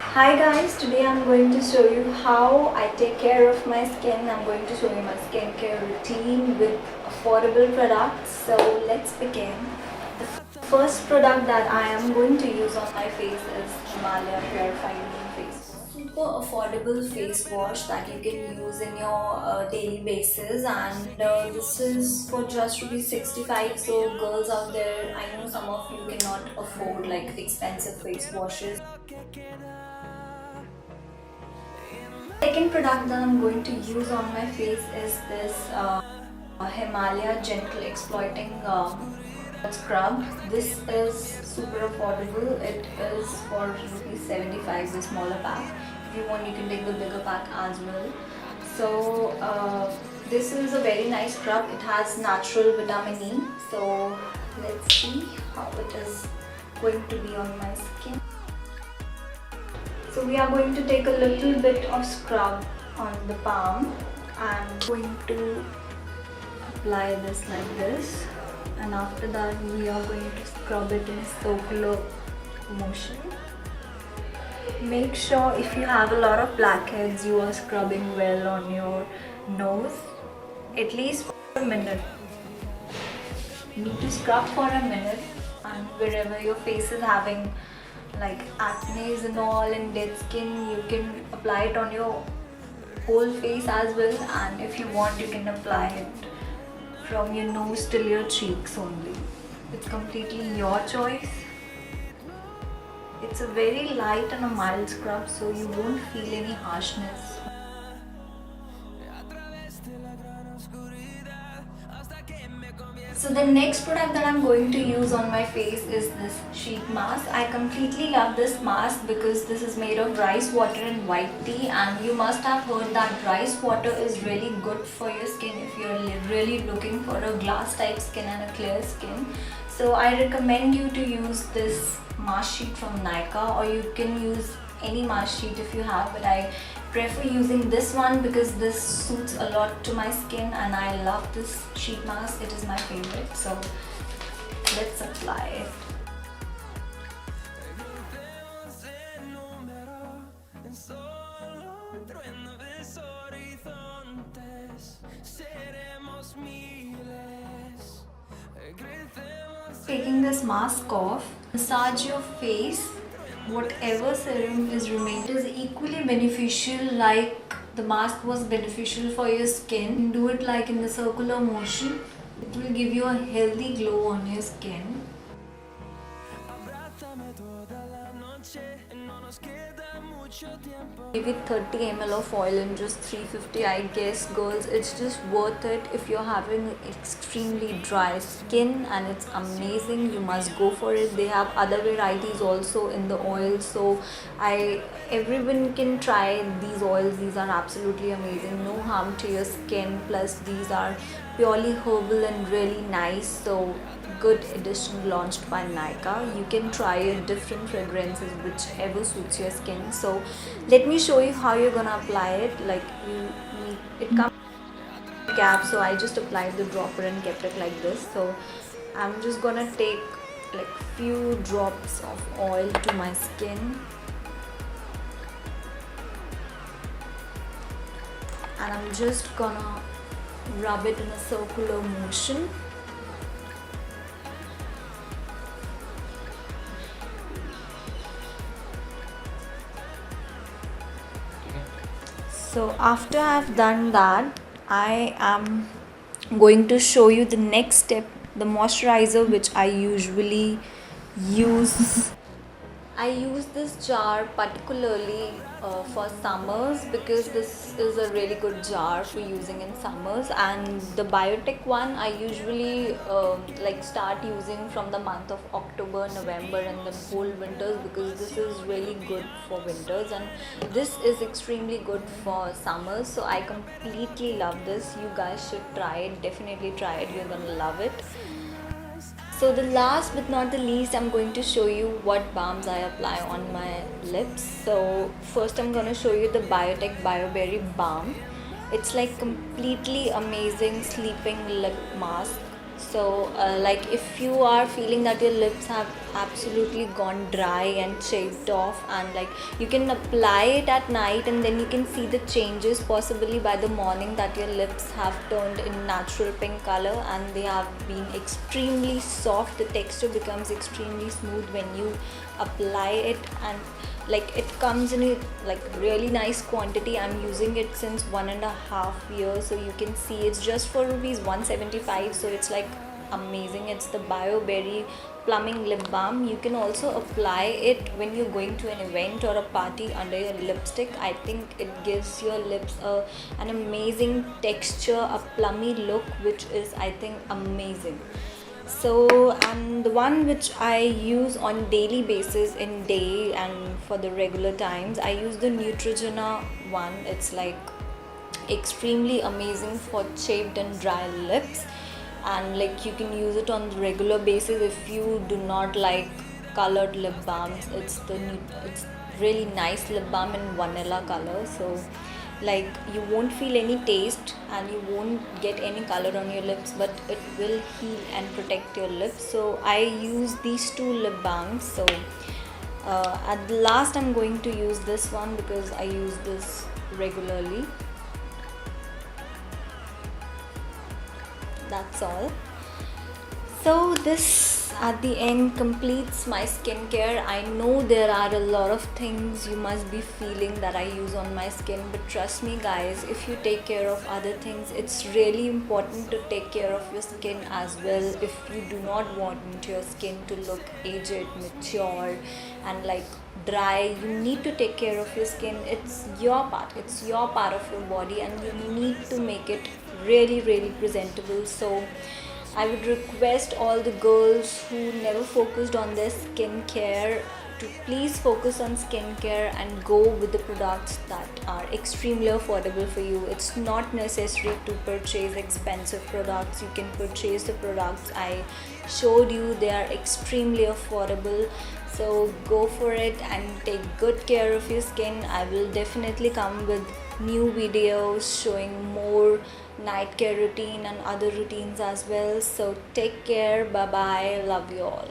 Hi guys, today I'm going to show you how I take care of my skin. I'm going to show you my skincare routine with affordable products. So let's begin. The first product that I am going to use on my face is Himalaya Purified Neem Face. Super affordable face wash that you can use in your daily basis, and this is for just rupees 65. So girls out there, I know some of you cannot afford like expensive face washes. Second product that I'm going to use on my face is this Himalaya Gentle Exploiting Scrub. This is super affordable. It is for rupees 75, the smaller pack. If you want, you can take the bigger pack as well. So this is a very nice scrub. It has natural vitamin E. So let's see how it is going to be on my skin. So we are going to take a little bit of scrub on the palm. I'm going to apply this like this, and after that we are going to scrub it in circular motion. Make sure if you have a lot of blackheads, you are scrubbing well on your nose, at least for a minute. You need to scrub for a minute, and wherever your face is having like acne and all and dead skin, you can apply it on your whole face as well, and if you want, you can apply it from your nose till your cheeks only. It's completely your choice. It's a very light and a mild scrub, so you won't feel any harshness. So the next product that I'm going to use on my face is this sheet mask. I completely love this mask because this is made of rice water and white tea, and you must have heard that rice water is really good for your skin if you're really looking for a glass type skin and a clear skin. So I recommend you to use this mask sheet from Nykaa, or you can use any mask sheet if you have, but I prefer using this one because this suits a lot to my skin and I love this sheet mask. It is my favorite. So let's apply it. Taking this mask off, massage your face. Whatever serum is remaining is equally beneficial like the mask was beneficial for your skin. Do it like in the circular motion. It will give you a healthy glow on your skin. Give it 30 ml of oil and just 350. I guess girls, it's just worth it. If you're having extremely dry skin and it's amazing, you must go for it. They have other varieties also in the oil, so everyone can try these oils. These are absolutely amazing, no harm to your skin, plus these are purely herbal and really nice. So good edition launched by Nykaa. You can try different fragrances whichever suits your skin. So let me show you how you're gonna apply it. Like it comes in a cap, so I just applied the dropper and kept it like this. So I'm just gonna take like few drops of oil to my skin, and I'm just gonna rub it in a circular motion. So after I've done that, I am going to show you the next step, the moisturizer which I usually use. I use this jar particularly for summers because this is a really good jar for using in summers, and the Biotech one I usually like start using from the month of October, November and the whole winters, because this is really good for winters and this is extremely good for summers. So I completely love this. You guys should try it, definitely try it, you're gonna love it. So the last but not the least, I'm going to show you what balms I apply on my lips. So first I'm going to show you the Biotech Bioberry Balm. It's like completely amazing sleeping lip mask. So like if you are feeling that your lips have absolutely gone dry and shaved off, and like you can apply it at night and then you can see the changes possibly by the morning, that your lips have turned in natural pink color and they have been extremely soft. The texture becomes extremely smooth when you apply it, and like it comes in a like really nice quantity. I'm using it since 1.5 years, so you can see it's just for rupees 175, so it's like amazing. It's the BioBerry plumbing lip balm. You can also apply it when you're going to an event or a party under your lipstick. I think it gives your lips an amazing texture, a plummy look, which is, I think, amazing. So, and the one which I use on daily basis in day and for the regular times, I use the Neutrogena one. It's like extremely amazing for chapped and dry lips, and like you can use it on regular basis if you do not like colored lip balms. It's really nice lip balm in vanilla color, so like you won't feel any taste and you won't get any color on your lips, but it will heal and protect your lips. So I use these two lip balms. So at the last I'm going to use this one because I use this regularly. That's all. So this at the end completes my skincare. I know there are a lot of things you must be feeling that I use on my skin, but trust me guys, if you take care of other things, it's really important to take care of your skin as well. If you do not want your skin to look aged, mature and like dry, you need to take care of your skin. It's your part of your body, and you need to make it really presentable. So I would request all the girls who never focused on their skincare to please focus on skincare and go with the products that are extremely affordable for you. It's not necessary to purchase expensive products. You can purchase the products I showed you, they are extremely affordable. So go for it and take good care of your skin. I will definitely come with new videos showing more night care routine and other routines as well. So take care, bye bye, love you all.